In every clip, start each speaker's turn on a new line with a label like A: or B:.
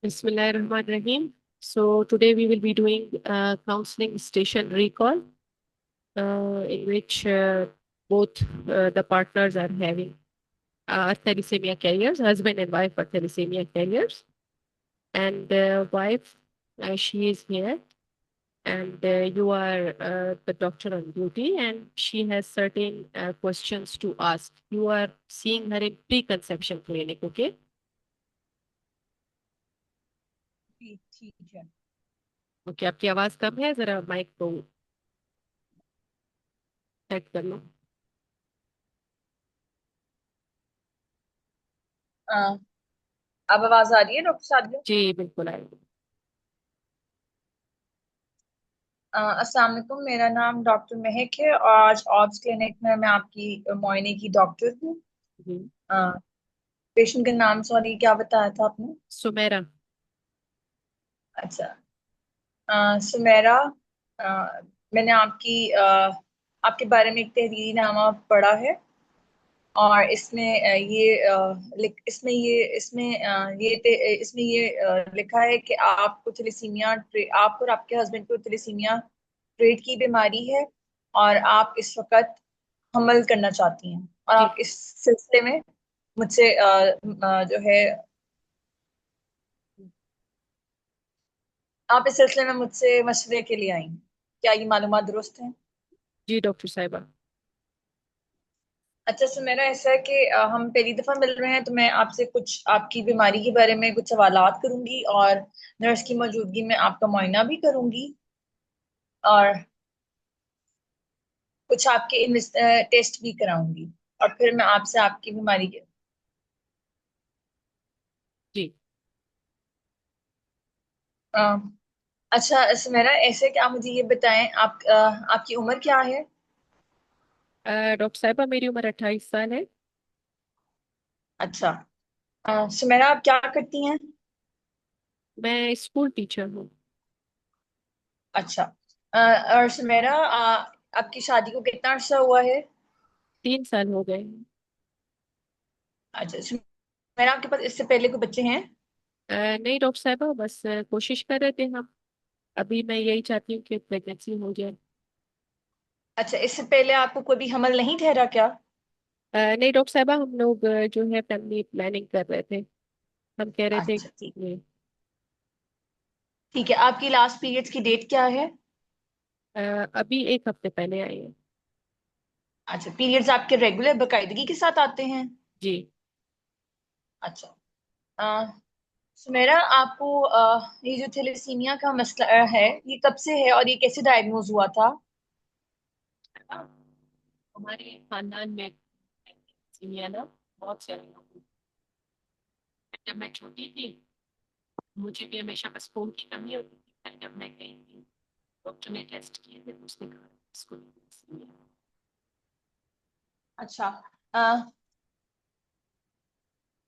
A: Bismillahirrahmanirrahim. So today we will be doing counseling station recall, in which both the partners are having thalassemia carriers, husband and wife are thalassemia carriers, and the wife, she is here, and you are the doctor on duty, and she has certain questions to ask. You are seeing her in pre-conception clinic, okay?
B: ठीक ठीक है।
A: Okay, आपकी आवाज़ कम है, जरा mic को set कर लो।
B: अ, अब आवाज आ रही है डॉक्टर सादिया?
A: जी बिल्कुल आएगी।
B: अस्सलाम वालेकुम, मेरा नाम डॉक्टर महक है और आज ऑब्स क्लिनिक में मैं आपकी मुआयने की डॉक्टर हूँ।
A: जी।
B: पेशेंट का नाम सॉरी क्या बताया था आपने?
A: सुमेरा।
B: अच्छा। सुमेरा। अ, मैंने आपके बारे में एक तहरीरनामा पढ़ा है और इसमें लिखा है कि आप और आपके हस्बैंड को थैलेसीमिया ट्रेट की बीमारी है और आप इस वक्त हमल करना चाहती हैं और
A: जी।
B: आप इस सिलसिले में मुझसे जो है आप इस सिलसिले में मुझसे मशवरे के लिए आई हैं। क्या ये मालूमात दुरुस्त है?
A: जी डॉक्टर साहिबा।
B: अच्छा, सो मेरा ऐसा है कि हम पहली दफा मिल रहे हैं तो मैं आपसे कुछ आपकी बीमारी के बारे में कुछ सवालात करूंगी और नर्स की मौजूदगी में आपका मुआयना भी करूंगी और कुछ आपके टेस्ट भी कराऊंगी और फिर मैं आपसे आपकी बीमारी के
A: जी।
B: अ, अच्छा सुमेरा, ऐसे कि आप मुझे ये बताएं, आपकी उम्र क्या है?
A: डॉक्टर साहिबा, मेरी उम्र 28 साल है।
B: अच्छा। सुमेरा, आप क्या करती हैं?
A: मैं स्कूल टीचर हूँ।
B: अच्छा। और सुमेरा, आपकी शादी को कितना अर्सा हुआ है?
A: 3 साल हो गए।
B: अच्छा सुमेरा, आपके पास इससे पहले कोई बच्चे हैं?
A: नहीं डॉक्टर साहिबा, बस कोशिश कर रहे थे हम। अभी मैं यही चाहती हूँ कि प्रेगनेंसी हो जाए।
B: अच्छा, इससे पहले आपको कोई भी हमल नहीं ठहरा क्या?
A: नहीं डॉक्टर साहिबा, हम लोग जो है फैमिली प्लानिंग कर रहे थे। हम कह रहे थे
B: अच्छा ठीक।
A: कि
B: ठीक है, आपकी लास्ट पीरियड्स की डेट क्या है?
A: अभी 1 हफ्ते पहले आई है।
B: अच्छा, पीरियड्स आपके रेगुलर बाकायदगी के साथ आते हैं?
A: जी।
B: अच्छा। अ, सुमेरा, आपको ये जो थैलेसीमिया का मसला है, ये कब से है और ये कैसे डायग्नोज हुआ था?
A: हमारे खानदान में सीमिया ना बहुत सारे लोगों को। जब मैं छोटी थी, मुझे भी हमेशा बस खून की कमी होती थी, फिर जब मैं गई थी डॉक्टर ने टेस्ट किए थे तो उसने कहा इसको सीमिया है।
B: अच्छा। अ,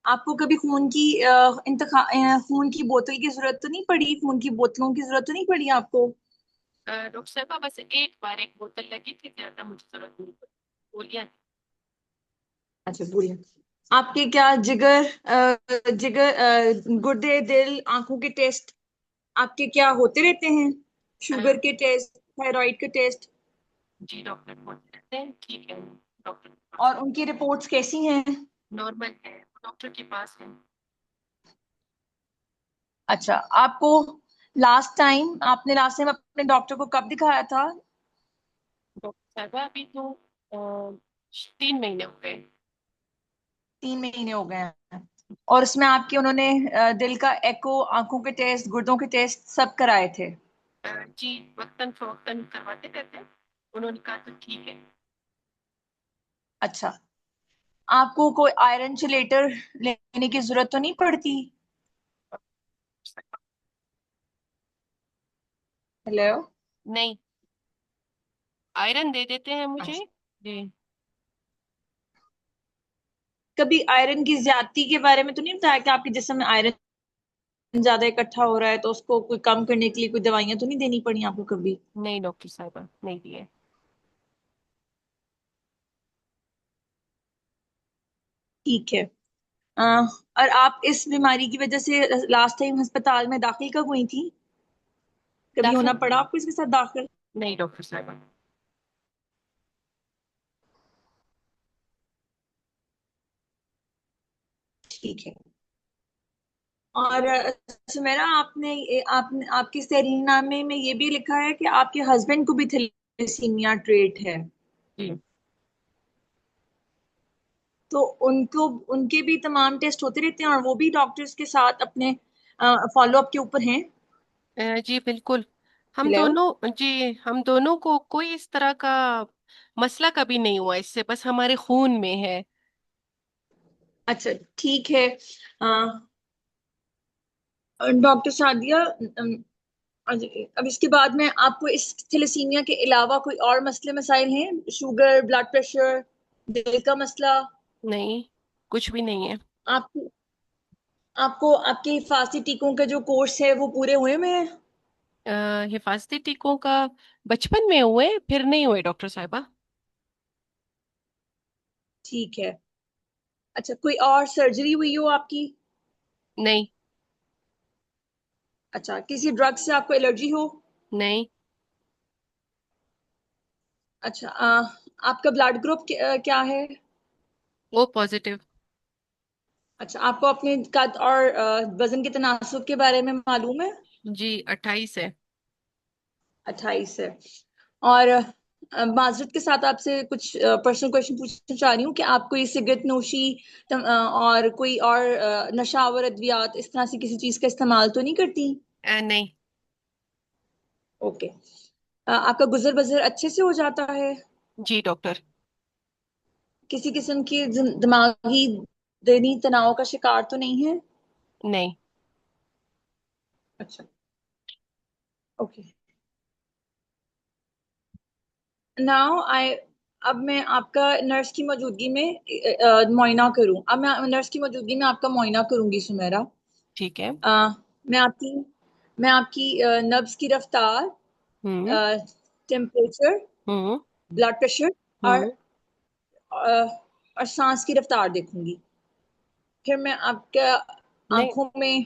B: आपको कभी खून की बोतल की जरूरत तो नहीं पड़ी? खून की बोतलों की जरूरत तो नहीं पड़ी आपको?
A: डॉक्टर साहबा, बस एक बार एक बोतल लगी थी, ज्यादा मुझे जरूरत नहीं पड़ी। गोलियां।
B: अच्छा, बुढ़िया। आपके क्या गुर्दे, दिल, आंखों के टेस्ट आपके क्या होते रहते हैं?
A: अ,
B: शुगर के टेस्ट, थायराइड के टेस्ट?
A: जी डॉक्टर बोलते रहते हैं ठीक है। डॉक्टर के पास
B: और उनकी रिपोर्ट्स कैसी हैं?
A: नॉर्मल है, डॉक्टर के पास है।
B: अच्छा। आपको आपने लास्ट टाइम अपने डॉक्टर को कब दिखाया था?
A: डॉक्टर साहबा, अभी तो 3 महीने हो गए।
B: 3 महीने हो गए हैं। और उसमें आपके उन्होंने दिल का एको, आंखों के टेस्ट, गुर्दों के टेस्ट सब कराए थे?
A: जी, वक्तन फवक्तन करवाते रहते हैं। उन्होंने कहा तो ठीक है।
B: अच्छा। आपको कोई आयरन चिलेटर लेने की जरूरत तो नहीं पड़ती? हेलो।
A: नहीं, आयरन दे देते हैं मुझे।
B: अच्छा।
A: जी।
B: कभी आयरन की ज्यादती के बारे में तो नहीं बताया कि आपके जिस्म में आयरन ज्यादा इकट्ठा हो रहा है तो उसको कोई कम करने के लिए कोई दवाइयां तो नहीं देनी पड़ी आपको कभी?
A: नहीं डॉक्टर साहबा, नहीं दिए।
B: ठीक है। और आप इस बीमारी की वजह से लास्ट टाइम अस्पताल में दाखिल कब हुई थी? कभी होना
A: दाखिल
B: पड़ा आपको इसके साथ दाखिल?
A: नहीं डॉक्टर साहब।
B: ठीक है। और सुमेरा, आपने आपके तहरीरनामे में ये भी लिखा है कि आपके हस्बैंड को भी थैलेसीमिया ट्रेट है।
A: जी
B: तो उनको उनके भी तमाम टेस्ट होते रहते हैं और वो भी डॉक्टर्स के साथ अपने फॉलो अप के ऊपर हैं?
A: जी बिल्कुल।
B: हेलो।
A: हम दोनों को कोई इस तरह का मसला कभी नहीं हुआ इससे, बस हमारे खून में है।
B: अच्छा, ठीक है। डॉक्टर सादिया, अब इसके बाद में आपको इस थैलेसीमिया के अलावा कोई और मसले मसाइल हैं? शुगर, ब्लड प्रेशर, दिल का मसला?
A: नहीं, कुछ भी नहीं है।
B: आपको आपको आपके हिफाजती टीकों का जो कोर्स है वो पूरे हुए में है?
A: हिफाजती टीकों का बचपन में हुए, फिर नहीं हुए डॉक्टर साहिबा।
B: ठीक है। अच्छा, कोई और सर्जरी हुई हो आपकी?
A: नहीं।
B: अच्छा, किसी ड्रग से आपको एलर्जी हो?
A: नहीं।
B: अच्छा, आपका ब्लड ग्रुप क्या है?
A: वो पॉजिटिव।
B: अच्छा, आपको अपने कद और वजन के तनासब के बारे में मालूम है?
A: जी 28 है।
B: 28 है। और माजरत के साथ आपसे कुछ पर्सनल क्वेश्चन पूछना चाह रही हूँ कि आप कोई सिगरेट नोशी और कोई और नशावर अद्वियात इस तरह से किसी चीज का इस्तेमाल तो नहीं करती?
A: नहीं।
B: ओके। आपका गुजर बसर अच्छे से हो जाता है?
A: जी डॉक्टर।
B: किसी किस्म की दिमागी दनी तनाव का शिकार तो नहीं है?
A: नहीं।
B: अच्छा, ओके। नाउ आई अब मैं आपका नर्स की मौजूदगी में मुआयना करूं। अब मैं नर्स की मौजूदगी में आपका मुआयना करूंगी सुमेरा।
A: ठीक है।
B: अ, मैं आपकी मैं आपकी नब्ज की रफ्तार,
A: हम्म।
B: टेम्परेचर,
A: हम्म।
B: ब्लड प्रेशर और
A: हम्म।
B: सांस की रफ्तार देखूंगी। फिर मैं आपके
A: नहीं,
B: आंखों में।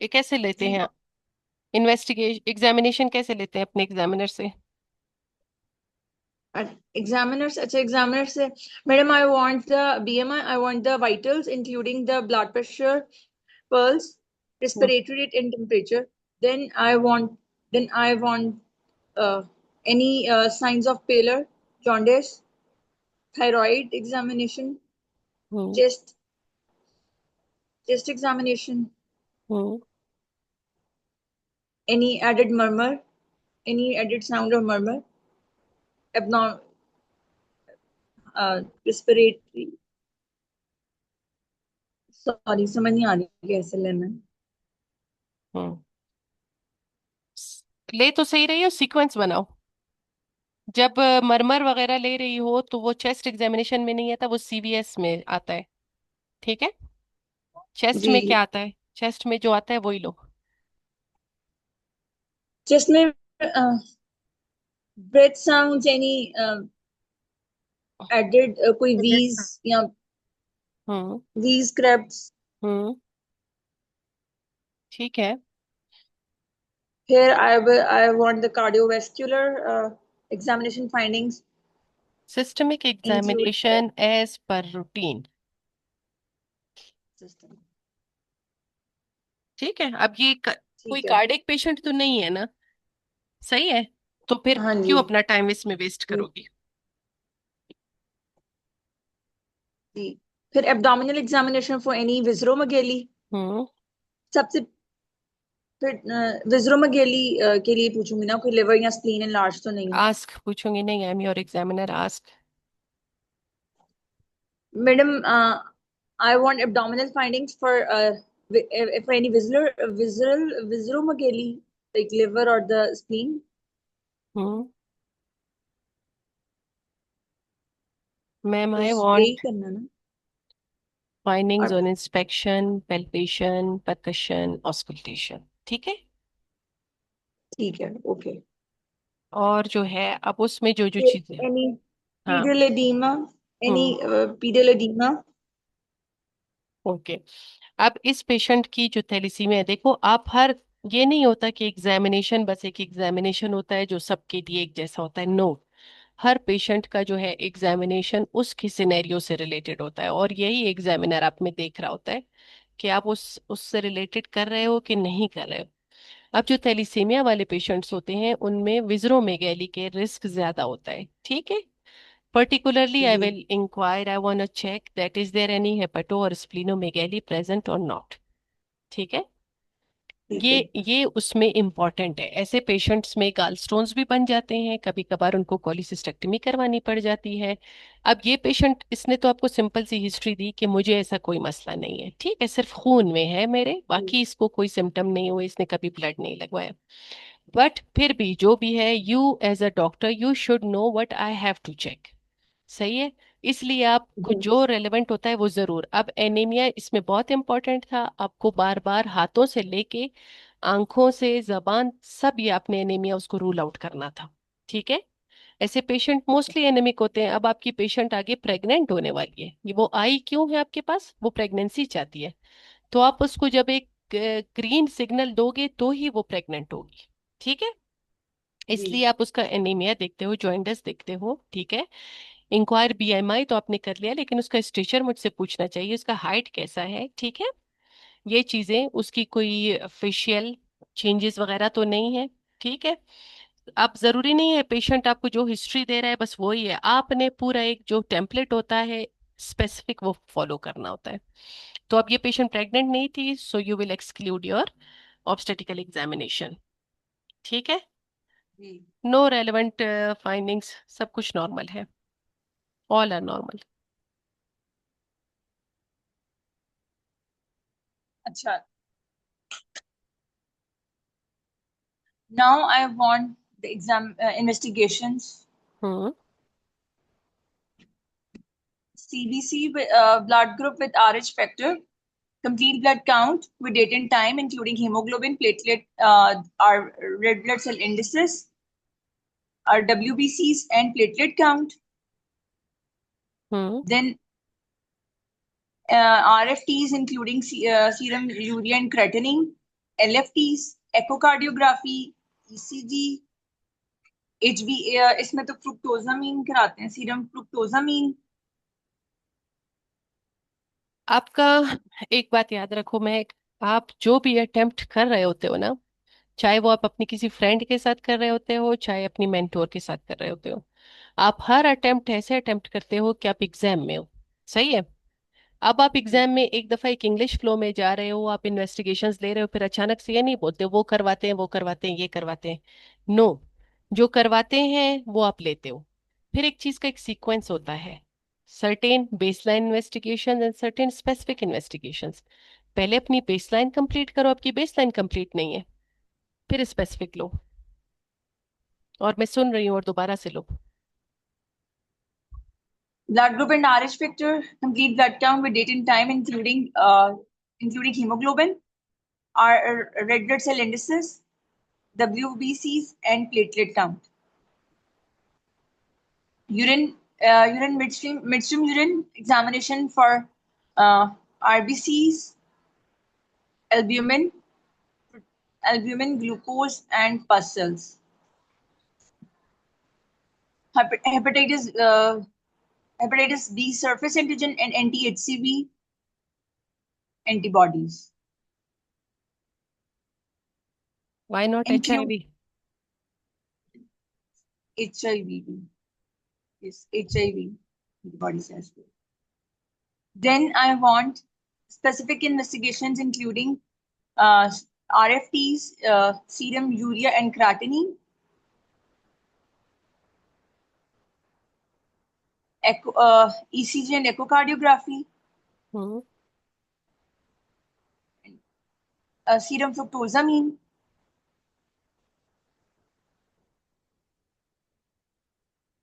A: ये कैसे लेते
B: जी।
A: हैं? इन्वेस्टिगेशन एग्जामिनेशन कैसे लेते हैं अपने एग्जामिनर से?
B: एग्जामिनर्स, अच्छा एग्जामिनर से। Madam, I want the BMI, I want the vitals including the blood pressure, pulse,
A: hmm.
B: respiratory rate and temperature. Then I want uh, any signs of pallor, jaundice, thyroid examination,
A: hmm.
B: chest chest examination,
A: hmm.
B: any added murmur, any added sound or murmur, abnormal respiratory. Sorry, समझ नहीं आ रही कैसे लेना है।
A: हम्म। ले तो सही रही हो, सीक्वेंस बनाओ। जब मरमर वगैरह ले रही हो तो वो चेस्ट एग्जामिनेशन में नहीं आता, वो सीवीएस में आता है। ठीक है। चेस्ट में
B: जी।
A: क्या आता है? चेस्ट में जो आता है वही लो।
B: चेस्ट में breath sounds, any added कोई wheeze या
A: हम्म।
B: wheeze crabs?
A: हम्म। ठीक है।
B: Here I want the cardiovascular examination findings
A: systemic
B: include
A: examination as पर रूटीन।
B: system।
A: ठीक है। अब कोई
B: ठीक है।
A: कार्डियक पेशेंट तो नहीं है ना? सही है। तो फिर
B: हाँ जी।
A: क्यों अपना टाइम इसमें वेस्ट
B: जी।
A: करोगी?
B: जी। फिर abdominal examination for any विज़रोमगेली।
A: हम्म।
B: सबसे फिर विज़रोमगेली के लिए पूछूंगी ना, कोई लिवर या स्प्लीन एनलार्ज तो नहीं?
A: आस्क पूछूंगी नहीं, I am your examiner, ask.
B: Madam, I want abdominal findings for any विज़रोमगेली, like liver or the spleen.
A: Hmm. Ma'am आई
B: बस यही
A: वांट
B: करना ना।
A: फाइंडिंग्स
B: और
A: on inspection, palpation, percussion, auscultation. ठीक है।
B: ठीक है, ओके।
A: और जो है अब उसमें जो जो चीजें।
B: Any
A: हाँ।
B: pedal edema, any
A: हम्म।
B: pedal edema,
A: okay. अब इस पेशेंट की जो थैलीसीमिया है, देखो आप हर, ये नहीं होता कि एग्जामिनेशन बस एक एग्जामिनेशन होता है जो सबके लिए एक जैसा होता है, नो। हर पेशेंट का जो है एग्जामिनेशन उसकी सिनेरियो से रिलेटेड होता है, और यही एग्जामिनर आप में देख रहा होता है कि आप उससे रिलेटेड कर रहे हो कि नहीं कर रहे हो। अब जो थैलीसीमिया वाले पेशेंट्स होते हैं उनमें विजरोमेगैली के रिस्क ज्यादा होता है, ठीक है। Particularly, I
B: ji.
A: will inquire, I want to check that is there any hepato or splenomegaly present or not. ठीक है।
B: ठीक है।
A: ये उसमें इम्पॉर्टेंट है। ऐसे पेशेंट्स में गॉलस्टोन्स भी बन जाते हैं, कभी कभार उनको कोलिसिस्टेक्टमी करवानी पड़ जाती है। अब ये पेशेंट, इसने तो आपको सिंपल सी हिस्ट्री दी कि मुझे ऐसा कोई मसला नहीं है, ठीक है, सिर्फ खून में है मेरे,
B: जी।
A: बाकी इसको कोई सिम्टम नहीं हुए, इसने कभी ब्लड नहीं लगवाया। बट फिर भी जो भी है, you as a doctor you should know what I have to check. सही है। इसलिए आपको
B: जी।
A: जो रेलेवेंट होता है वो जरूर। अब एनीमिया इसमें बहुत इंपॉर्टेंट था, आपको बार बार हाथों से लेके आंखों से जबान सब, ये आपने एनीमिया उसको रूल आउट करना था, ठीक है। ऐसे पेशेंट मोस्टली एनेमिक होते हैं। अब आपकी पेशेंट आगे प्रेग्नेंट होने वाली है, ये वो आई क्यों है आपके पास, वो प्रेगनेंसी चाहती है, तो आप उसको जब एक ग्रीन सिग्नल दोगे तो ही वो प्रेग्नेंट होगी, ठीक है।
B: जी।
A: इसलिए आप उसका एनीमिया देखते हो, जॉइंडस देखते हो, ठीक है। इंक्वायर बीएमआई तो आपने कर लिया, लेकिन उसका स्टेचर मुझसे पूछना चाहिए, उसका हाइट कैसा है, ठीक है। ये चीजें, उसकी कोई फेशियल चेंजेस वगैरह तो नहीं है, ठीक है। अब जरूरी नहीं है पेशेंट आपको जो हिस्ट्री दे रहा है बस वही है, आपने पूरा एक जो टेम्पलेट होता है स्पेसिफिक वो फॉलो करना होता है। तो अब ये पेशेंट प्रेग्नेंट नहीं थी, so you will exclude your obstetrical examination, ठीक है।
B: जी।
A: नो रेलेवेंट फाइंडिंग्स, सब कुछ नॉर्मल है, ऑल आर नॉर्मल।
B: अच्छा। Now I want the exam investigations.
A: Hmm.
B: CBC blood group with RH factor, complete blood count with date and time, including hemoglobin, platelet, our red blood cell indices, our WBCs and platelet count.
A: Hmm.
B: Then RFTs, including serum urea and creatinine, LFTs, echocardiography, ECG, HB, इसमें तो फ्रुक्टोजामीन कराते हैं, serum फ्रुक्टोजामीन।
A: आपका, एक बात याद रखो, मैं, आप जो भी अटेम्प्ट कर रहे होते हो ना, चाहे वो आप अपनी किसी फ्रेंड के साथ कर रहे होते हो, चाहे अपनी मेंटोर के साथ कर रहे होते हो, आप हर अटेम्प्ट ऐसे अटेम्प्ट करते हो कि आप एग्जाम में हो, सही है। अब आप एग्जाम में एक दफा एक इंग्लिश फ्लो में जा रहे हो, आप इन्वेस्टिगेशंस ले रहे हो, फिर अचानक से ये नहीं बोलते वो करवाते हैं वो करवाते हैं ये करवाते हैं, नो। जो करवाते हैं वो आप लेते हो। फिर एक चीज का एक सीक्वेंस होता है, certain baseline investigation and certain specific investigations. पहले अपनी बेसलाइन कंप्लीट करो, आपकी बेसलाइन कंप्लीट नहीं है, फिर स्पेसिफिक लो। और मैं सुन रही हूँ, और दोबारा से लो।
B: Blood group and RH factor, complete blood count with date and time, including hemoglobin, our red blood cell indices, WBCs, and platelet count. Urine midstream urine examination for RBCs, albumin, glucose, and pus cells. Hepatitis, hepatitis B surface antigen and anti-HCV antibodies.
A: Why not
B: Include
A: HIV?
B: HIV. Yes, HIV antibodies as well. Then I want specific investigations including uh, RFTs, serum urea and creatinine, ECG and echocardiography,
A: hmm.
B: serum fructosamine,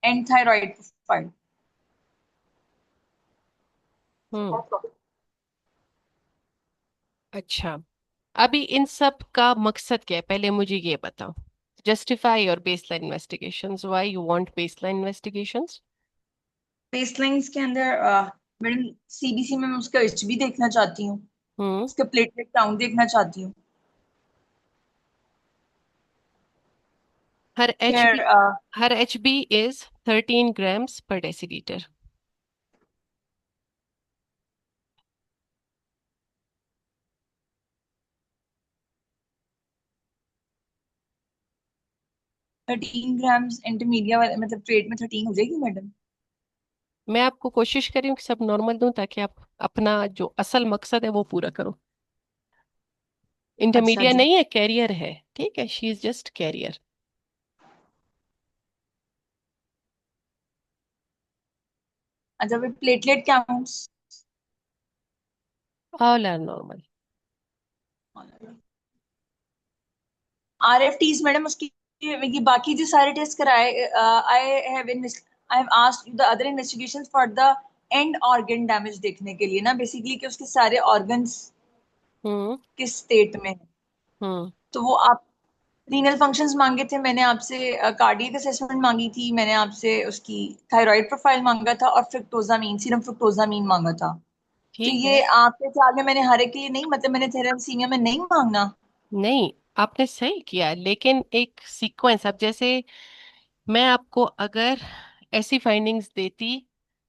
B: and thyroid profile.
A: हम्म। अच्छा, अभी इन सब का मकसद क्या है, पहले मुझे ये बताओ। Justify your baseline investigations, why you want baseline investigations.
B: Baselines के अंदर मैडम सीबीसी में मैं उसका एचबी देखना चाहती हूँ,
A: हम्म।
B: उसका प्लेटलेट काउंट देखना चाहती हूँ।
A: हर एच
B: फिर
A: बी हर H B is 13 grams per deciliter।
B: 13 grams इंटरमीडिया वाले मतलब ट्रेड में 13 हो जाएगी मैडम?
A: मैं आपको कोशिश कर रही हूँ कि सब नॉर्मल दूं ताकि आप अपना जो असल मकसद है वो पूरा करो।
B: अच्छा
A: इंटरमीडिया
B: जी।
A: नहीं है, कैरियर है। ठीक है, शी इज जस्ट कैरियर।
B: अच्छा फिर platelet counts?
A: All are normal.
B: RFTs madam उसकी, ये बाकी जो सारे टेस्ट कराए, I have I have asked the other investigations for the end organ damage देखने के लिए ना, बेसिकली कि उसके सारे ऑर्गन्स
A: हम्म।
B: किस स्टेट में है।
A: हम्म।
B: तो वो आप रीनल फंक्शंस मांगे थे, मैंने आपसे कार्डियक असेसमेंट मांगी थी, मैंने आपसे उसकी थायराइड प्रोफाइल मांगा था और फ्रुक्टोजामीन, सीरम फ्रुक्टोजामीन मांगा था। तो
A: ठीक
B: ये
A: है।
B: आपके ख्याल में मैंने हर एक के लिए नहीं, मतलब मैंने थैलेसीमिया में नहीं मांगना?
A: नहीं, आपने सही किया, लेकिन एक सीक्वेंस, अब जैसे मैं आपको अगर ऐसी फाइंडिंग्स देती,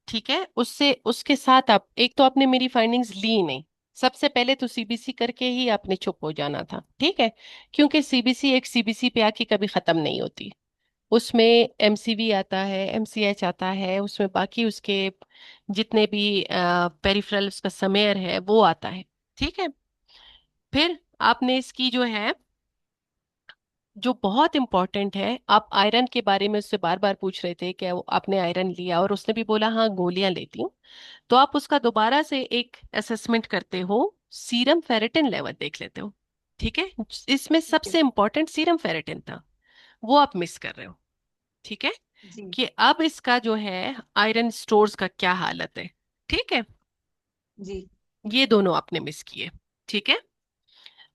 A: ठीक है, उससे उसके साथ आप, एक तो आपने मेरी फाइंडिंग्स ली नहीं। सबसे पहले तो सीबीसी करके ही आपने चुप हो जाना था, ठीक है। क्योंकि सीबीसी एक सीबीसी पे आके कभी खत्म नहीं होती। उसमें एमसीवी आता है, एमसीएच आता है, उसमें बाकी उसके जितने भी पेरिफेरल उसका समेयर है वो आता है। ठीक है। फिर आपने इसकी जो है, जो बहुत इंपॉर्टेंट है, आप आयरन के बारे में उससे बार बार पूछ रहे थे कि आपने आयरन लिया, और उसने भी बोला हाँ गोलियां लेती हूँ। तो आप उसका दोबारा से एक असेसमेंट करते हो, सीरम फेरेटिन लेवल देख लेते हो। ठीक है। इसमें
B: ठीक है
A: सबसे इंपॉर्टेंट सीरम फेरेटिन था, वो आप मिस कर रहे हो। ठीक है।
B: जी।
A: कि अब इसका जो है आयरन स्टोर्स का क्या हालत है। ठीक है।
B: जी।
A: ये दोनों आपने मिस किए। ठीक है।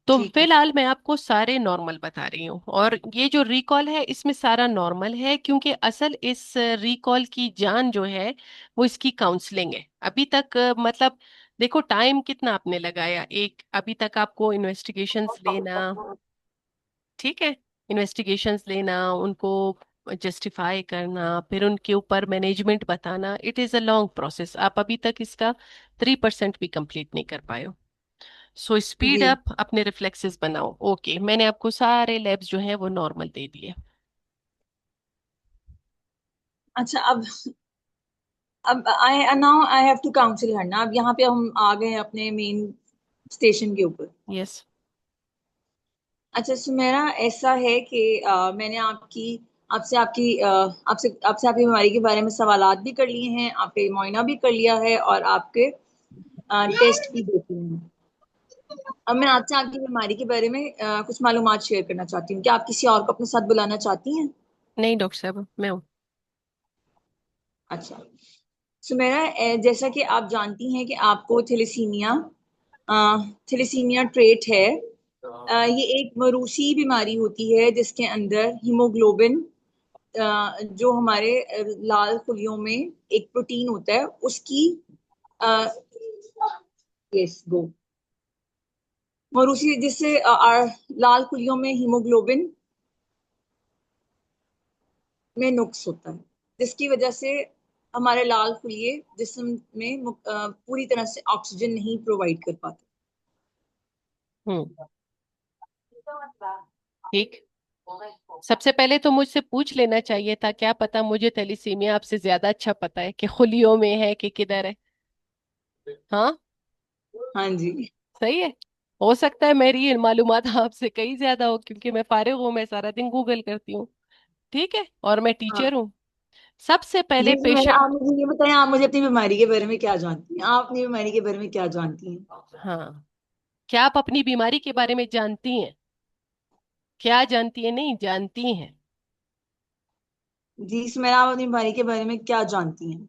A: तो
B: ठीक है।
A: फिलहाल मैं आपको सारे नॉर्मल बता रही हूँ, और ये जो रिकॉल है इसमें सारा नॉर्मल है, क्योंकि असल इस रिकॉल की जान जो है वो इसकी काउंसलिंग है। अभी तक मतलब देखो टाइम कितना आपने लगाया, एक अभी तक आपको इन्वेस्टिगेशंस लेना, ठीक है, इन्वेस्टिगेशंस लेना, उनको जस्टिफाई करना, फिर उनके ऊपर मैनेजमेंट बताना, it is a long process. आप अभी तक इसका 3% भी कंप्लीट नहीं कर पाए हो। सो स्पीड
B: जी।
A: अप, अपने रिफ्लेक्सेस बनाओ। ओके, मैंने आपको सारे लैब्स जो हैं वो नॉर्मल दे दिए।
B: अच्छा अब I now I have to counsel her ना, अब यहाँ पे हम आ गए हैं अपने मेन स्टेशन के ऊपर।
A: यस।
B: अच्छा सुमेरा, ऐसा है कि मैंने आपसे आपकी आपसे आपसे आपकी बीमारी के बारे में सवालात भी कर लिए हैं, आपके मुआयना भी कर लिया है और आपके टेस्ट भी देखे हैं। अब मैं आपसे आपकी बीमारी के बारे में कुछ मालूमात शेयर करना चाहती हूँ, क्या आप किसी और को अपने साथ बुलाना चाहती हैं?
A: नहीं डॉक्टर साहब, मैं हूँ।
B: अच्छा सुमेरा, जैसा कि आप जानती हैं कि आपको थैलेसीमिया ट्रेट है। ये एक मरूसी बीमारी होती है जिसके अंदर हीमोग्लोबिन, जो हमारे लाल खुलियों में एक प्रोटीन होता है उसकी, यस गो, मरूसी जिससे लाल खुलियों में हीमोग्लोबिन में नुक्स होता है, जिसकी वजह से हमारे लाल खुलिये जिस्म में पूरी तरह से ऑक्सीजन नहीं प्रोवाइड कर पाते।
A: हम्म। ठीक। सबसे पहले तो मुझसे पूछ लेना चाहिए था, क्या पता मुझे थैलीसीमिया आपसे ज्यादा अच्छा पता है कि खुलियों में है कि किधर है। हाँ।
B: हाँ जी।
A: सही है। हो सकता है मेरी ये मालूमात आपसे कहीं ज्यादा हो, क्योंकि मैं फारिग हूँ, मैं सारा दिन गूगल करती हूँ। ठीक है, और मैं
B: हाँ
A: टीचर हूँ। सबसे
B: जी
A: पहले
B: मैंने,
A: पेशेंट।
B: आप मुझे ये बताएं, आप मुझे अपनी बीमारी के बारे में क्या जानती हैं? आप अपनी बीमारी के बारे में क्या जानती हैं?
A: हाँ, क्या आप अपनी बीमारी के बारे में जानती हैं? क्या जानती है, नहीं जानती हैं?
B: जी सुमेरा, आप अपनी बीमारी के बारे में क्या जानती हैं?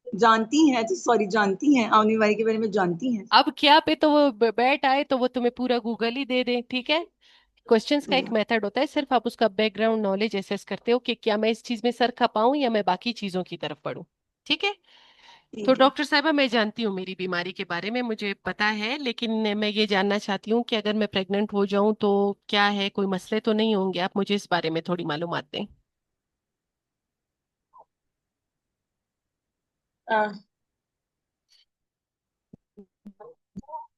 B: जानती हैं तो सॉरी, जानती हैं, आप अपनी बीमारी के बारे में जानती हैं?
A: अब क्या पे तो वो बैठ आए तो वो तुम्हें पूरा गूगल ही दे दे, ठीक है। क्वेश्चंस का एक मेथड होता है, सिर्फ आप उसका बैकग्राउंड नॉलेज एसेस करते हो कि क्या मैं इस चीज में सर खपाऊं या मैं बाकी चीजों की तरफ पढूं। ठीक है। तो
B: ठीक है।
A: डॉक्टर साहबा, मैं जानती हूँ मेरी बीमारी के बारे में, मुझे पता है, लेकिन मैं ये जानना चाहती हूँ कि अगर मैं प्रेग्नेंट हो जाऊं तो क्या है, कोई मसले तो नहीं होंगे? आप मुझे इस बारे में थोड़ी मालूमात दें।
B: अ,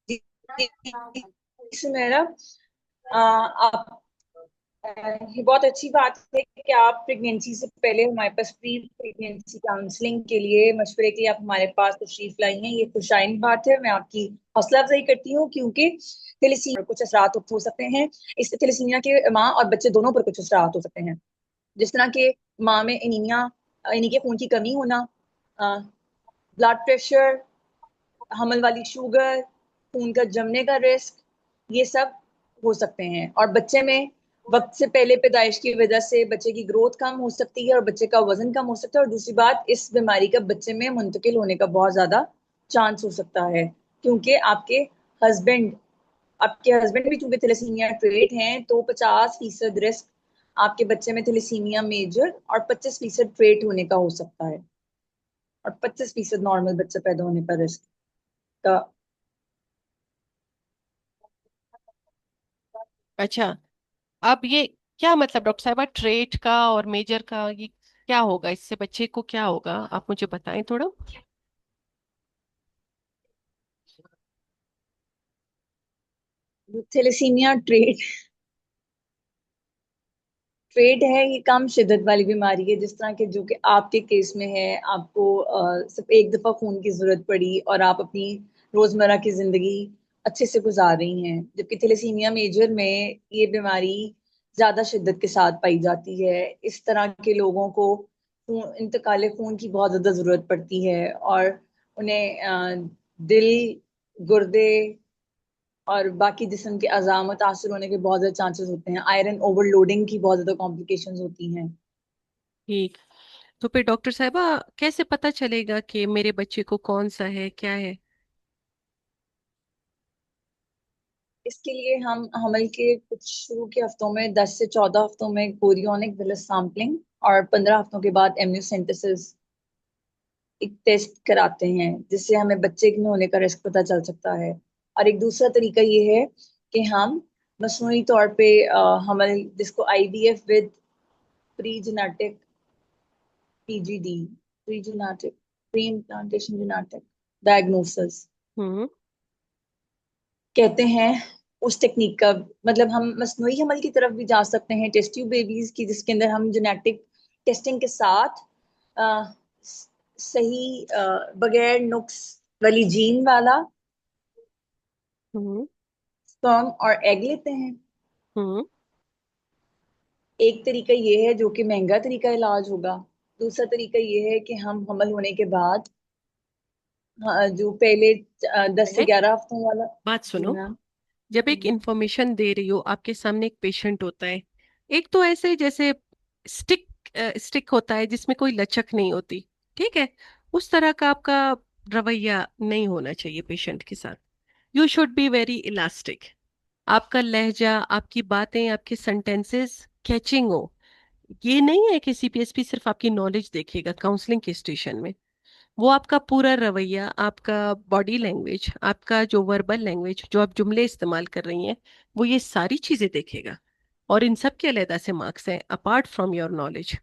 B: जी, जी, सुनहरा, आप ये बहुत अच्छी बात है कि आप प्रेगनेंसी से पहले हमारे पास प्री प्रेगनेंसी काउंसलिंग के लिए मशवरे के लिए आप हमारे पास तशरीफ लाई हैं। ये खुशाइन बात है। मैं आपकी हौसला अफजाई करती हूँ, क्योंकि थैलेसीमिया पर कुछ असरात हो सकते हैं। इस थैलेसीमिया के माँ और बच्चे दोनों पर कुछ असरात हो सकते हैं, जिस तरह के माँ में एनीमिया यानी कि खून की कमी होना, ब्लड प्रेशर, हमल वाली शुगर, खून का जमने का रिस्क, ये सब हो सकते हैं। और बच्चे में वक्त से पहले पैदाइश की वजह से बच्चे की ग्रोथ कम हो सकती है और बच्चे का वजन कम हो सकता है। और दूसरी बात, इस बीमारी का बच्चे में मुंतकिल होने का बहुत ज्यादा चांस हो सकता है, क्योंकि हस्बैंड आपके हस्बैंड भी चूंकि थैलेसीमिया ट्रेट हैं, तो 50% रिस्क आपके बच्चे में थैलेसीमिया मेजर और 25% ट्रेट होने का हो सकता है, और 25% नॉर्मल बच्चा पैदा होने का रिस्क का।
A: अच्छा, अब ये क्या मतलब डॉक्टर साहबा, ट्रेट का और मेजर का, ये क्या होगा? इससे बच्चे को क्या होगा? आप मुझे बताएं थोड़ा।
B: थैलेसीमिया ट्रेट ट्रेट है, ये कम शिद्दत वाली बीमारी है, जिस तरह के जो कि आपके केस में है। आपको सिर्फ एक दफा खून की जरूरत पड़ी और आप अपनी रोजमर्रा की जिंदगी अच्छे से गुजार रही हैं, जबकि थैलेसीमिया मेजर में ये बीमारी ज्यादा शिद्दत के साथ पाई जाती है। इस तरह के लोगों को इंतकाल खून की बहुत ज्यादा जरूरत पड़ती है, और उन्हें दिल, गुर्दे और बाकी जिस्म के अज़ा मुतासर होने के बहुत ज्यादा चांसेस होते हैं। आयरन ओवरलोडिंग की बहुत ज्यादा कॉम्प्लिकेशंस होती हैं।
A: ठीक। तो फिर डॉक्टर साहबा, कैसे पता चलेगा कि मेरे बच्चे को कौन सा है, क्या है?
B: इसके लिए हम हमल के कुछ शुरू के हफ्तों में 10 से 14 हफ्तों में कोरियोनिक विलस सैंपलिंग और 15 हफ्तों के बाद एमनियोसेंटेसिस एक टेस्ट कराते हैं, जिससे हमें बच्चे में होने का रिस्क पता चल सकता है। और एक दूसरा तरीका ये है कि हम मसनूई तौर पे हमल, जिसको IVF with pre genetic PGD, pre genetic pre implantation genetic diagnosis
A: hmm.
B: कहते हैं, उस टेक्निक का मतलब हम मसनूई हमल की तरफ भी जा सकते हैं, टेस्ट ट्यूब बेबीज की, जिसके अंदर हम जेनेटिक टेस्टिंग के साथ अ, सही बगैर नुक्स वाली जीन वाला
A: हम्म।
B: स्पर्म और एग लेते हैं।
A: हम्म।
B: एक तरीका ये है जो कि महंगा तरीका इलाज होगा। दूसरा तरीका ये है कि हम हमल होने के बाद, हाँ, जो पहले 10 से 11 हफ्तों वाला।
A: बात
B: जी
A: सुनो।
B: मैम।
A: जब एक इंफॉर्मेशन दे रही हो, आपके सामने एक पेशेंट होता है, एक तो ऐसे जैसे स्टिक स्टिक होता है जिसमें कोई लचक नहीं होती, ठीक है? उस तरह का आपका रवैया नहीं होना चाहिए पेशेंट के साथ। You should be very elastic. आपका लहजा, आपकी बातें, आपके सेंटेंसेस कैचिंग हो। ये नहीं है कि सीपीएसपी सिर्फ आपकी नॉलेज देखेगा काउंसलिंग के स्टेशन में। वो आपका पूरा रवैया, आपका बॉडी लैंग्वेज, आपका जो वर्बल लैंग्वेज, जो आप जुमले इस्तेमाल कर रही हैं, वो ये सारी चीजें देखेगा। और इन सब के अलग से मार्क्स हैं अपार्ट फ्रॉम योर नॉलेज।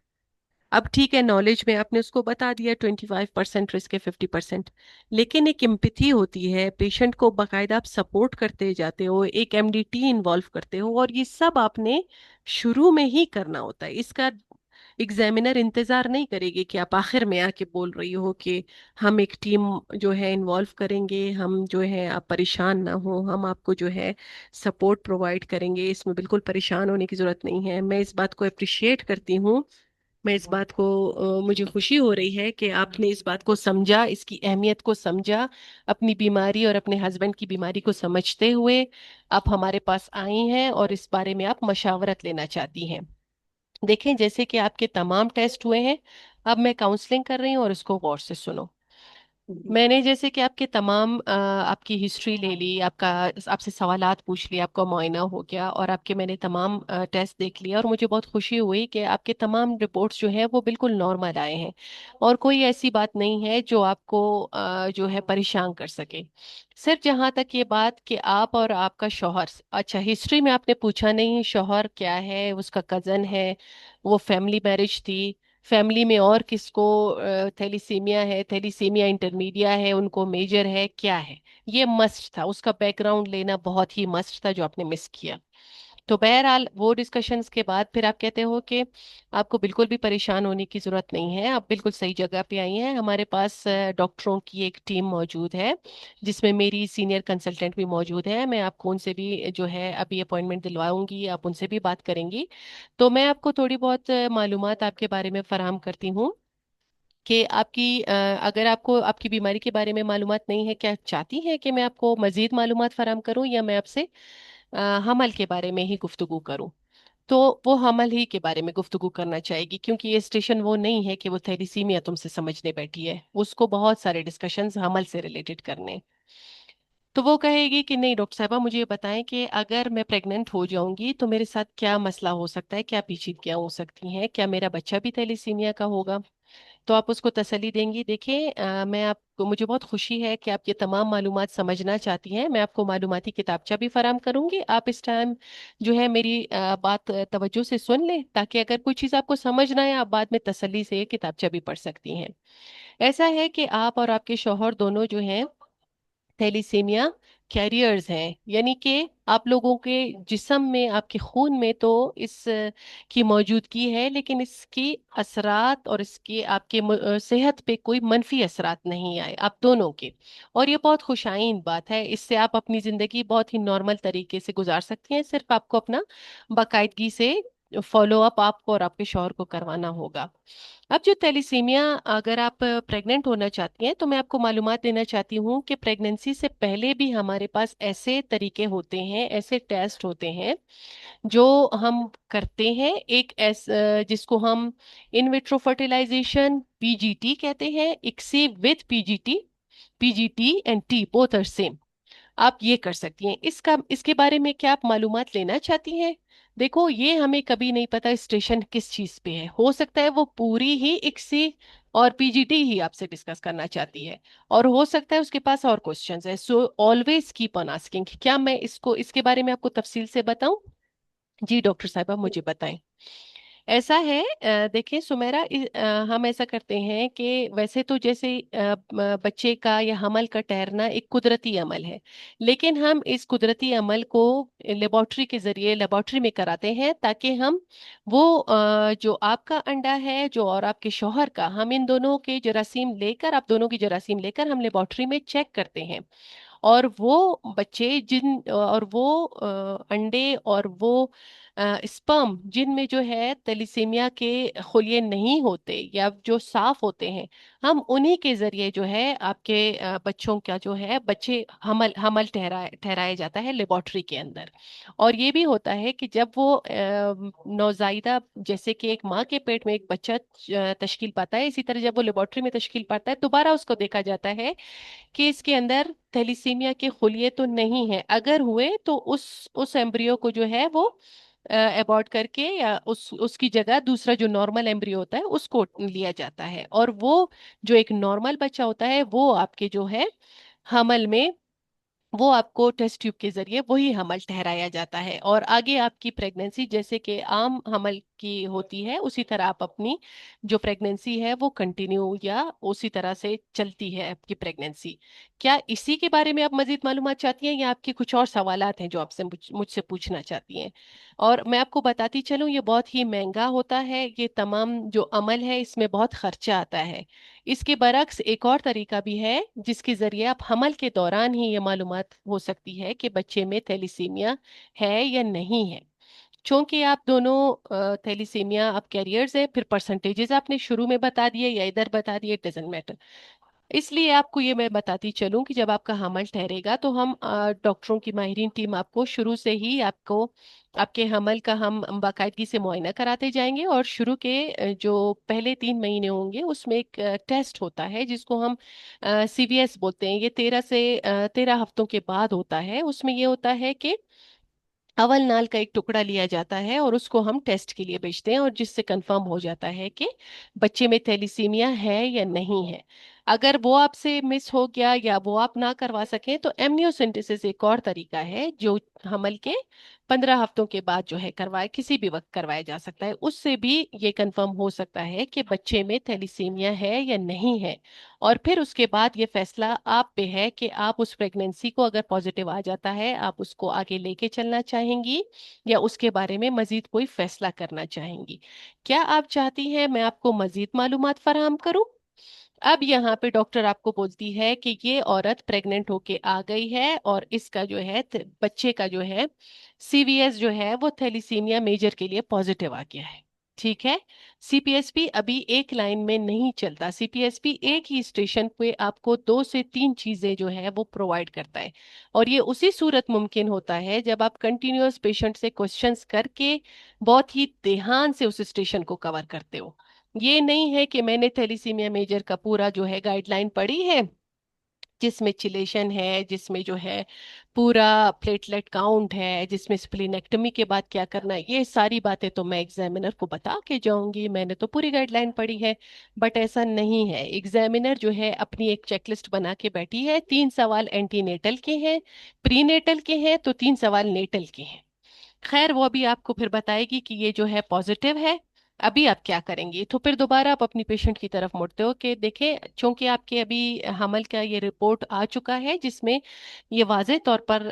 A: अब ठीक है, नॉलेज में आपने उसको बता दिया 25% रिस्क है, 50%, लेकिन एक एम्पैथी होती है, पेशेंट को बाकायदा आप सपोर्ट करते जाते हो, एक एमडीटी इन्वॉल्व करते हो, और ये सब आपने शुरू में ही करना होता है। इसका एग्जामिनर इंतजार नहीं करेगी कि आप आखिर में आके बोल रही हो कि हम एक टीम जो है इन्वॉल्व करेंगे, हम जो है, आप परेशान ना हो, हम आपको जो है सपोर्ट प्रोवाइड करेंगे। इसमें बिल्कुल परेशान होने की जरूरत नहीं है। मैं इस बात को अप्रिशिएट करती हूँ। मैं इस बात को मुझे खुशी हो रही है कि आपने इस बात को समझा, इसकी अहमियत को समझा। अपनी बीमारी और अपने हस्बैंड की बीमारी को समझते हुए आप हमारे पास आई हैं और इस बारे में आप मशावरत लेना चाहती हैं। देखें, जैसे कि आपके तमाम टेस्ट हुए हैं, अब मैं काउंसलिंग कर रही हूँ और इसको गौर से सुनो। मैंने जैसे कि आपके तमाम आपकी हिस्ट्री ले ली, आपका आपसे सवालात पूछ लिए, आपका मुआयना हो गया और आपके मैंने तमाम टेस्ट देख लिया, और मुझे बहुत खुशी हुई कि आपके तमाम रिपोर्ट्स जो है वो बिल्कुल नॉर्मल आए हैं और कोई ऐसी बात नहीं है जो आपको जो है परेशान कर सके। सिर्फ जहाँ तक ये बात कि आप और आपका शौहर, अच्छा हिस्ट्री में आपने पूछा नहीं शौहर क्या है, उसका कज़न है, वो फैमिली मैरिज थी, फैमिली में और किसको थैलीसीमिया है, थैलीसीमिया इंटरमीडिया है, उनको मेजर है, क्या है, ये मस्ट था, उसका बैकग्राउंड लेना बहुत ही मस्ट था जो आपने मिस किया। तो बहरहाल वो डिस्कशंस के बाद फिर आप कहते हो कि आपको बिल्कुल भी परेशान होने की जरूरत नहीं है, आप बिल्कुल सही जगह पे आई हैं। हमारे पास डॉक्टरों की एक टीम मौजूद है जिसमें मेरी सीनियर कंसल्टेंट भी मौजूद है। मैं आपको उनसे भी जो है अभी अपॉइंटमेंट दिलवाऊंगी, आप उनसे भी बात करेंगी। तो मैं आपको थोड़ी बहुत मालूमात आपके बारे में फराहम करती हूँ कि आपकी अगर आपको आपकी बीमारी के बारे में मालूमात नहीं है, क्या चाहती हैं कि मैं आपको मजीद मालूमात फराहम करूं या मैं आपसे हमल के बारे में ही गुफ्तगू करूं? तो वो हमल ही के बारे में गुफ्तगू करना चाहेगी, क्योंकि ये स्टेशन वो नहीं है कि वो थैलीसीमिया तुमसे समझने बैठी है, उसको बहुत सारे डिस्कशंस हमल से रिलेटेड करने। तो वो कहेगी कि नहीं डॉक्टर साहबा, मुझे ये बताएं कि अगर मैं प्रेग्नेंट हो जाऊंगी तो मेरे साथ क्या मसला हो सकता है, क्या पेचीदगियां हो सकती हैं, क्या मेरा बच्चा भी थैलीसीमिया का होगा? तो आप उसको तसल्ली देंगी। देखिए मैं आपको, मुझे बहुत खुशी है कि आप ये तमाम मालूमात समझना चाहती हैं। मैं आपको मालूमाती किताबचा भी फराहम करूंगी, आप इस टाइम जो है मेरी बात तवज्जो से सुन लें, ताकि अगर कोई चीज़ आपको समझ ना आए आप बाद में तसल्ली से ये किताबचा भी पढ़ सकती हैं। ऐसा है कि आप और आपके शौहर दोनों जो हैं थैलीसीमिया कैरियर्स हैं, यानी कि आप लोगों के जिस्म में, आपके खून में तो इस की मौजूदगी है, लेकिन इसकी असरात और इसकी आपके सेहत पे कोई मनफी असरात नहीं आए आप दोनों के। और ये बहुत खुशाइन बात है, इससे आप अपनी ज़िंदगी बहुत ही नॉर्मल तरीके से गुजार सकती हैं। सिर्फ आपको अपना बाकायदगी से फॉलो अप आपको और आपके शौहर को करवाना होगा। अब जो थैलीसीमिया, अगर आप प्रेग्नेंट होना चाहती हैं तो मैं आपको मालूमात देना चाहती हूँ कि प्रेगनेंसी से पहले भी हमारे पास ऐसे तरीके होते हैं, ऐसे टेस्ट होते हैं जो हम करते हैं। एक जिसको हम इन विट्रो फर्टिलाइजेशन पीजीटी कहते हैं, ICSI with PGT, PGT and T both are same. आप ये कर सकती हैं, इसका इसके बारे में क्या आप मालूमात लेना चाहती हैं? देखो ये हमें कभी नहीं पता स्टेशन किस चीज पे है, हो सकता है वो पूरी ही इक्सी और पीजीटी ही आपसे डिस्कस करना चाहती है, और हो सकता है उसके पास और क्वेश्चंस है। So always keep on asking, क्या मैं इसको इसके बारे में आपको तफसील से बताऊं? जी डॉक्टर साहबा मुझे बताएं। ऐसा है देखिए सुमेरा, हम ऐसा करते हैं कि वैसे तो जैसे बच्चे का या हमल का ठहरना एक कुदरती अमल है, लेकिन हम इस कुदरती अमल को लेबोरेटरी के जरिए लेबोरेटरी में कराते हैं, ताकि हम वो जो आपका अंडा है जो और आपके शौहर का, हम इन दोनों के जरासीम लेकर, आप दोनों की जरासीम लेकर हम लेबोरेटरी में चेक करते हैं। और वो बच्चे जिन और वो अंडे और वो स्पर्म जिनमें जो है तैलीसीमिया के खुलिये नहीं होते या जो साफ होते हैं, हम उन्हीं के जरिए जो है आपके बच्चों का जो है बच्चे हमल हमल ठहराया जाता है लेबोरेटरी के अंदर। और ये भी होता है कि जब वो नौजायदा, जैसे कि एक माँ के पेट में एक बच्चा तश्कील पाता है, इसी तरह जब वो लेबोरेटरी में तश्कील पाता है दोबारा उसको देखा जाता है कि इसके अंदर थैलीसीमिया के खुलिये तो नहीं है, अगर हुए तो उस एम्ब्रियो को जो है वो अबॉर्ट करके या उसकी जगह दूसरा जो नॉर्मल एम्ब्रियो होता है उसको लिया जाता है, और वो जो एक नॉर्मल बच्चा होता है वो आपके जो है हमल में, वो आपको टेस्ट ट्यूब के जरिए वही हमल ठहराया जाता है, और आगे आपकी प्रेगनेंसी जैसे कि आम हमल की होती है उसी तरह आप अपनी जो प्रेगनेंसी है वो कंटिन्यू या उसी तरह से चलती है आपकी प्रेगनेंसी। क्या इसी के बारे में आप मजीद मालूमात चाहती हैं या आपके कुछ और सवालात हैं जो आपसे मुझसे पूछना चाहती हैं? और मैं आपको बताती चलूं, ये बहुत ही महंगा होता है, ये तमाम जो अमल है इसमें बहुत खर्चा आता है। इसके बरक्स एक और तरीका भी है जिसके जरिए आप हमल के दौरान ही ये मालूमात हो सकती है कि बच्चे में थैलीसीमिया है या नहीं है। चूंकि आप दोनों थैलीसीमिया आप कैरियर्स हैं, फिर परसेंटेजेस आपने शुरू में बता दिए या इधर बता दिए, डजेंट मैटर। इसलिए आपको ये मैं बताती चलूं कि जब आपका हमल ठहरेगा तो हम डॉक्टरों की माहिरीन टीम आपको शुरू से ही आपको आपके हमल का हम बाकायदगी से मुआयना कराते जाएंगे। और शुरू के जो पहले 3 महीने होंगे उसमें एक टेस्ट होता है जिसको हम CVS बोलते हैं। ये 13 हफ्तों के बाद होता है। उसमें ये होता है कि अवल नाल का एक टुकड़ा लिया जाता है और उसको हम टेस्ट के लिए भेजते हैं, और जिससे कंफर्म हो जाता है कि बच्चे में थैलीसीमिया है या नहीं है। अगर वो आपसे मिस हो गया या वो आप ना करवा सकें तो एमनियोसेंटेसिस एक और तरीका है जो हमल के 15 हफ्तों के बाद जो है करवाए, किसी भी वक्त करवाया जा सकता है। उससे भी ये कंफर्म हो सकता है कि बच्चे में थैलीसीमिया है या नहीं है। और फिर उसके बाद ये फैसला आप पे है कि आप उस प्रेगनेंसी को, अगर पॉजिटिव आ जाता है, आप उसको आगे लेके चलना चाहेंगी या उसके बारे में मजीद कोई फैसला करना चाहेंगी। क्या आप चाहती हैं मैं आपको मजीद मालूमात फराहम करूं? अब यहाँ पे डॉक्टर आपको बोलती है कि ये औरत प्रेग्नेंट होके आ गई है और इसका जो है बच्चे का जो है CVS जो है वो थैलीसीमिया मेजर के लिए पॉजिटिव आ गया है। ठीक है। CPSP अभी एक लाइन में नहीं चलता। CPSP एक ही स्टेशन पे आपको 2 से 3 चीजें जो है वो प्रोवाइड करता है। और ये उसी सूरत मुमकिन होता है जब आप कंटिन्यूअस पेशेंट से क्वेश्चंस करके बहुत ही ध्यान से उस स्टेशन को कवर करते हो। ये नहीं है कि मैंने थैलीसीमिया मेजर का पूरा जो है गाइडलाइन पढ़ी है, जिसमें चिलेशन है, जिसमें जो है पूरा प्लेटलेट काउंट है, जिसमें स्प्लीनेक्टमी के बाद क्या करना है, ये सारी बातें तो मैं एग्जामिनर को बता के जाऊंगी, मैंने तो पूरी गाइडलाइन पढ़ी है। बट ऐसा नहीं है। एग्जामिनर जो है अपनी एक चेकलिस्ट बना के बैठी है। 3 सवाल एंटीनेटल के हैं, प्रीनेटल के हैं, तो 3 सवाल नेटल के हैं। खैर वो अभी आपको फिर बताएगी कि ये जो है पॉजिटिव है। अभी आप क्या करेंगी? तो फिर दोबारा आप अपनी पेशेंट की तरफ मुड़ते हो कि देखें, चूंकि आपके अभी हमल का ये रिपोर्ट आ चुका है जिसमें ये वाज़ेह तौर पर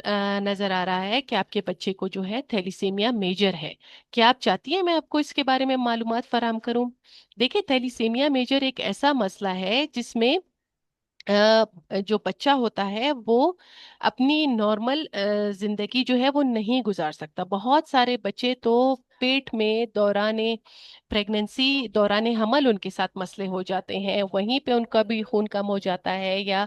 A: नजर आ रहा है कि आपके बच्चे को जो है थैलीसीमिया मेजर है। क्या आप चाहती हैं मैं आपको इसके बारे में मालूमात फराहम करूं? देखिए, थैलीसीमिया मेजर एक ऐसा मसला है जिसमें जो बच्चा होता है वो अपनी नॉर्मल जिंदगी जो है वो नहीं गुजार सकता। बहुत सारे बच्चे तो पेट में दौराने प्रेगनेंसी, दौराने हमल उनके साथ मसले हो जाते हैं, वहीं पे उनका भी खून कम हो जाता है, या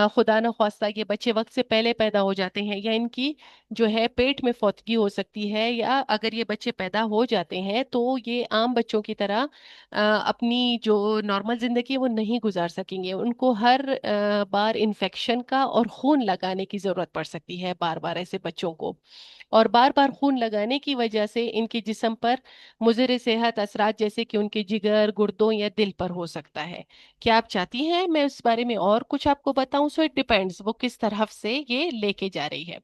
A: खुदा न खास्ता ये बच्चे वक्त से पहले पैदा हो जाते हैं, या इनकी जो है पेट में फौतगी हो सकती है, या अगर ये बच्चे पैदा हो जाते हैं तो ये आम बच्चों की तरह अपनी जो नॉर्मल जिंदगी है वो नहीं गुजार सकेंगे। उनको हर बार इन्फेक्शन का और खून लगाने की जरूरत पड़ सकती है, बार बार ऐसे बच्चों को। और बार बार खून लगाने की वजह से इनके जिस्म पर मुज़र सेहत असरात जैसे कि उनके जिगर, गुर्दों या दिल पर हो सकता है। क्या आप चाहती हैं मैं इस बारे में और कुछ आपको बताऊं? सो इट डिपेंड्स वो किस तरफ से ये लेके जा रही है।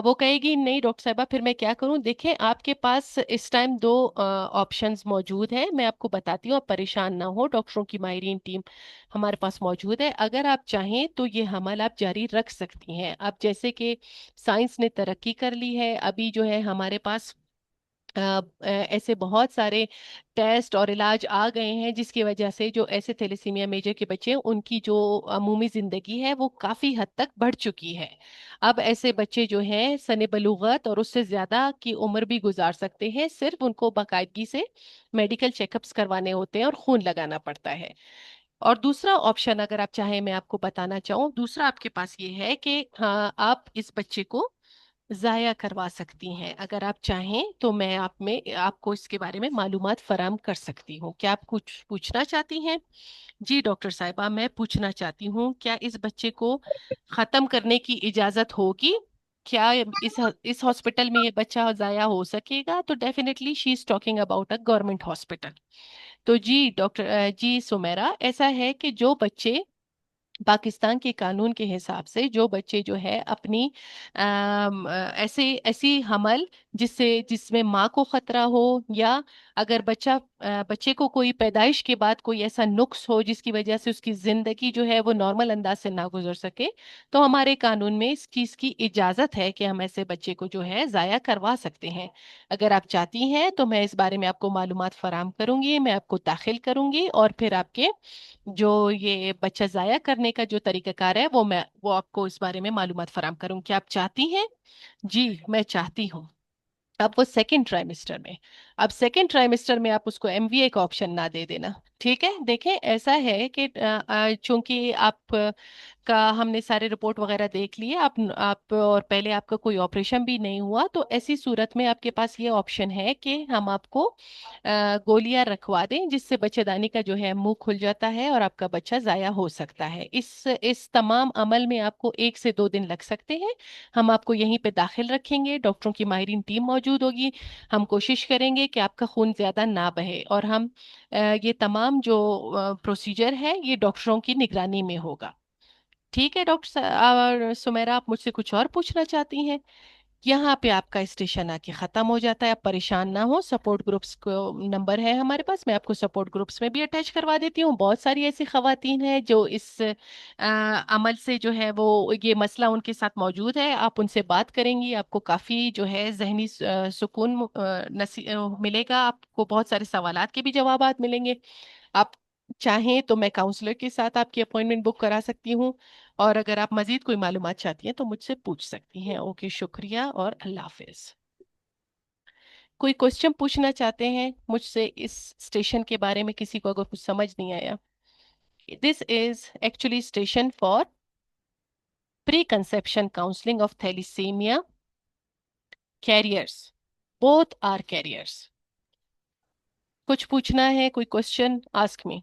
A: वो कहेगी नहीं डॉक्टर साहबा फिर मैं क्या करूं? देखें, आपके पास इस टाइम 2 ऑप्शंस मौजूद हैं, मैं आपको बताती हूँ, आप परेशान ना हो, डॉक्टरों की माहिरीन टीम हमारे पास मौजूद है। अगर आप चाहें तो ये हमल आप जारी रख सकती हैं। अब जैसे कि साइंस ने तरक्की कर ली है, अभी जो है हमारे पास ऐसे बहुत सारे टेस्ट और इलाज आ गए हैं जिसकी वजह से जो ऐसे थैलेसीमिया मेजर के बच्चे हैं उनकी जो अमूमी जिंदगी है वो काफी हद तक बढ़ चुकी है। अब ऐसे बच्चे जो हैं सने बलूगत और उससे ज्यादा की उम्र भी गुजार सकते हैं, सिर्फ उनको बाकायदगी से मेडिकल चेकअप्स करवाने होते हैं और खून लगाना पड़ता है। और दूसरा ऑप्शन अगर आप चाहें मैं आपको बताना चाहूँ, दूसरा आपके पास ये है कि हाँ, आप इस बच्चे को जाया करवा सकती हैं। अगर आप चाहें तो मैं आप में आपको इसके बारे में मालूमात फराहम कर सकती हूँ। क्या आप कुछ पूछना चाहती हैं? जी डॉक्टर साहिबा, मैं पूछना चाहती हूँ क्या इस बच्चे को खत्म करने की इजाजत होगी? क्या इस हॉस्पिटल में ये बच्चा जाया हो सकेगा? तो definitely she is talking about a government hospital. तो जी डॉक्टर, जी सुमेरा, ऐसा है कि जो बच्चे पाकिस्तान के कानून के हिसाब से, जो बच्चे जो है अपनी ऐसे ऐसी हमल जिसमें माँ को खतरा हो, या अगर बच्चे को कोई पैदाइश के बाद कोई ऐसा नुक्स हो जिसकी वजह से उसकी जिंदगी जो है वो नॉर्मल अंदाज से ना गुजर सके, तो हमारे कानून में इस चीज की इजाजत है कि हम ऐसे बच्चे को जो है जाया करवा सकते हैं। अगर आप चाहती हैं तो मैं इस बारे में आपको मालूमात फराहम करूंगी, मैं आपको दाखिल करूंगी, और फिर आपके जो ये बच्चा जाया करने का जो तरीकाकार है वो आपको इस बारे में मालूमात फराहम करूं। क्या आप चाहती हैं? जी मैं चाहती हूँ। अब वो सेकेंड ट्राइमेस्टर में, अब सेकेंड ट्राइमेस्टर में आप उसको एमवीए का ऑप्शन ना दे देना। ठीक है, देखें ऐसा है कि चूंकि आप का हमने सारे रिपोर्ट वगैरह देख लिए, आप और पहले आपका कोई ऑपरेशन भी नहीं हुआ, तो ऐसी सूरत में आपके पास ये ऑप्शन है कि हम आपको गोलियां रखवा दें, जिससे बच्चेदानी का जो है मुंह खुल जाता है और आपका बच्चा जाया हो सकता है। इस तमाम अमल में आपको 1 से 2 दिन लग सकते हैं। हम आपको यहीं पे दाखिल रखेंगे, डॉक्टरों की माहिरीन टीम मौजूद होगी। हम कोशिश करेंगे कि आपका खून ज्यादा ना बहे, और हम ये तमाम जो प्रोसीजर है ये डॉक्टरों की निगरानी में होगा। ठीक है डॉक्टर सुमेरा, आप मुझसे कुछ और पूछना चाहती हैं? यहाँ पे आपका स्टेशन आके खत्म हो जाता है। आप परेशान ना हो, सपोर्ट ग्रुप्स को नंबर है हमारे पास, मैं आपको सपोर्ट ग्रुप्स में भी अटैच करवा देती हूँ। बहुत सारी ऐसी खवातीन हैं जो इस अमल से जो है वो ये मसला उनके साथ मौजूद है। आप उनसे बात करेंगी, आपको काफ़ी जो है जहनी सुकून मिलेगा। आपको बहुत सारे सवालात के भी जवाबात मिलेंगे। आप चाहें तो मैं काउंसलर के साथ आपकी अपॉइंटमेंट बुक करा सकती हूँ, और अगर आप मजीद कोई मालूमात चाहती हैं तो मुझसे पूछ सकती हैं। ओके, शुक्रिया और अल्लाह हाफिज। कोई क्वेश्चन पूछना चाहते हैं मुझसे इस स्टेशन के बारे में? किसी को अगर कुछ समझ नहीं आया, this is actually station for pre conception counselling of thalassemia carriers, both are carriers. कुछ पूछना है? कोई question? Ask me.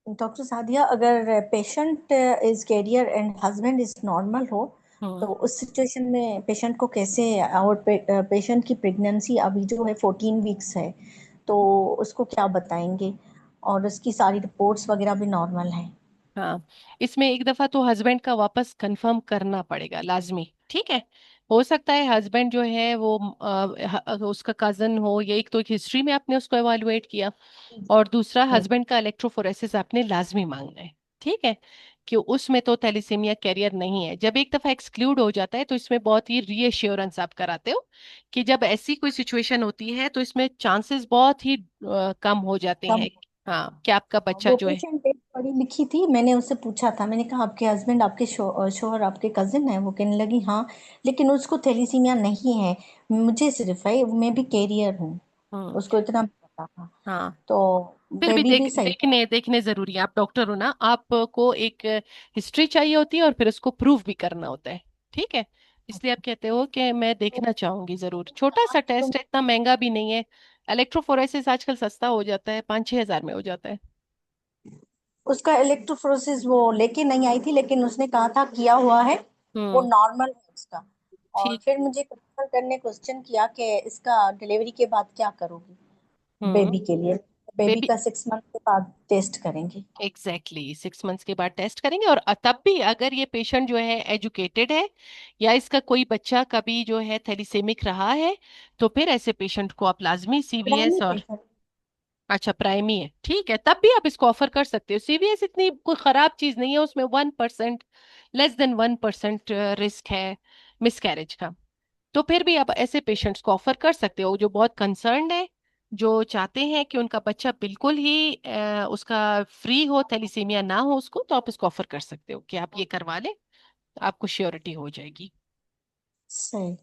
C: Doctor Sadia, अगर patient is carrier and husband is normal हो, तो उस सिचुएशन में पेशेंट को कैसे, और पेशेंट की प्रेगनेंसी अभी जो है 14 वीक्स है, तो उसको क्या बताएंगे? और उसकी सारी रिपोर्ट्स वगैरह भी नॉर्मल है।
A: हाँ, इसमें एक दफा तो हस्बैंड का वापस कंफर्म करना पड़ेगा लाजमी। ठीक है, हो सकता है हस्बैंड जो है वो उसका कजन हो, या एक तो एक हिस्ट्री में आपने उसको एवालुएट किया, और दूसरा
C: यस।
A: हस्बैंड का इलेक्ट्रोफोरेसिस आपने लाजमी मांगना है। ठीक है, कि उसमें तो थैलीसीमिया कैरियर नहीं है। जब एक दफा एक्सक्लूड हो जाता है तो इसमें बहुत ही रीअश्योरेंस आप कराते हो कि जब ऐसी कोई सिचुएशन होती है तो इसमें चांसेस बहुत ही कम हो जाते
C: कम।
A: हैं। हाँ, कि आपका बच्चा
C: वो
A: जो है।
C: पेशेंट एक पढ़ी लिखी थी, मैंने उससे पूछा था, मैंने कहा आपके हस्बैंड, आपके शोहर आपके कजिन है? वो कहने लगी हाँ, लेकिन उसको थैलीसीमिया नहीं है, मुझे सिर्फ है, मैं भी कैरियर हूँ।
A: हम्म।
C: उसको इतना पता था।
A: हाँ,
C: तो
A: फिर भी
C: बेबी भी सही था।
A: देखने देखने जरूरी है। आप डॉक्टर हो ना, आपको एक हिस्ट्री चाहिए होती है और फिर उसको प्रूव भी करना होता है। ठीक है, इसलिए आप कहते हो कि मैं देखना चाहूंगी जरूर। छोटा सा
C: तो
A: टेस्ट है, इतना महंगा भी नहीं है। इलेक्ट्रोफोरेसिस आजकल सस्ता हो जाता है, 5-6 हजार में हो जाता है।
C: उसका इलेक्ट्रोफोरेसिस वो लेके नहीं आई थी, लेकिन उसने कहा था किया हुआ है, वो
A: हम्म।
C: नॉर्मल है उसका। और
A: ठीक।
C: फिर मुझे कंसल्ट करने क्वेश्चन किया कि इसका डिलीवरी के बाद क्या करोगी
A: हम्म।
C: बेबी के लिए? बेबी
A: बेबी,
C: का 6 मंथ के बाद टेस्ट करेंगे।
A: एग्जैक्टली 6 मंथ्स के बाद टेस्ट करेंगे। और तब भी अगर ये पेशेंट जो है एजुकेटेड है, या इसका कोई बच्चा कभी जो है थैलीसेमिक रहा है, तो फिर ऐसे पेशेंट को आप लाजमी सीवीएस
C: प्राइमरी
A: और।
C: पेशेंट।
A: अच्छा, प्राइमी है, ठीक है, तब भी आप इसको ऑफर कर सकते हो। सीवीएस इतनी कोई खराब चीज नहीं है, उसमें 1%, लेस देन 1% रिस्क है मिसकैरेज का। तो फिर भी आप ऐसे पेशेंट्स को ऑफर कर सकते हो जो बहुत कंसर्न्ड है, जो चाहते हैं कि उनका बच्चा बिल्कुल ही उसका फ्री हो, थैलीसीमिया ना हो उसको, तो आप इसको ऑफर कर सकते हो कि आप ये करवा लें, आपको श्योरिटी हो जाएगी।
C: सही।